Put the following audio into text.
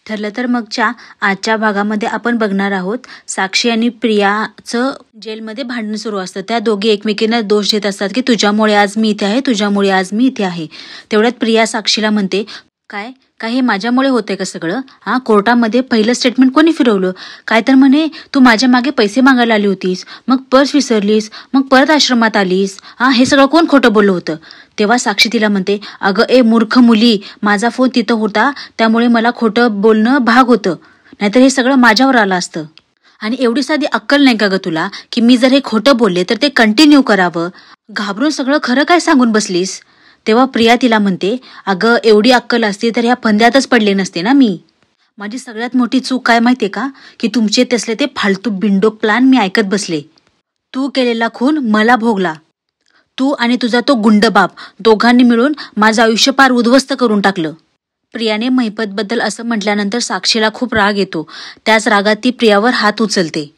ठरलं तर मगच्या आजच्या भागामध्ये आपण बघणार आहोत साक्षी आणि प्रियाचं जेलमध्ये भांडण सुरू असतं। त्या दोघी एकमेकींना दोष देत असतात की तुझ्यामुळे आज मी इथे आहे, तुझ्यामुळे आज मी इथे आहे। तेवढ्यात प्रिया साक्षीला म्हणते, काय काय हे माझ्यामुळे होतंय का सगळं? हा, कोर्टामध्ये पहिलं स्टेटमेंट कोणी फिरवलं? काय तर म्हणे तू माझ्या मागे पैसे मागायला आली होतीस, मग पर्स विसरलीस, मग परत आश्रमात आलीस। हा, हे सगळं कोण खोटं बोललं होतं? तेव्हा साक्षी तिला म्हणते, अगं ए मूर्ख मुली, माझा फोन तिथं होता त्यामुळे मला खोटं बोलणं भाग होतं, नाहीतर हे सगळं माझ्यावर आलं असतं। आणि एवढी साधी अक्कल नाही का ग तुला की मी जर हे खोटं बोलले तर ते कंटिन्यू करावं? घाबरून सगळं खरं काय सांगून बसलीस? तेव्हा प्रिया तिला म्हणते, अगं एवढी अक्कल असती तर ह्या फंद्यातच पडले नसते ना मी। माझी सगळ्यात मोठी चूक काय माहितीये का, की तुमचे तसले ते फालतू बिंडोक प्लॅन मी ऐकत बसले। तू केलेला खून मला भोगला। तू आणि तुझा तो गुंडबाप दोघांनी मिळून माझं आयुष्य पार उद्ध्वस्त करून टाकलं। प्रियाने महिपतबद्दल असं म्हटल्यानंतर साक्षीला खूप राग येतो। त्याच रागात ती प्रियावर हात उचलते।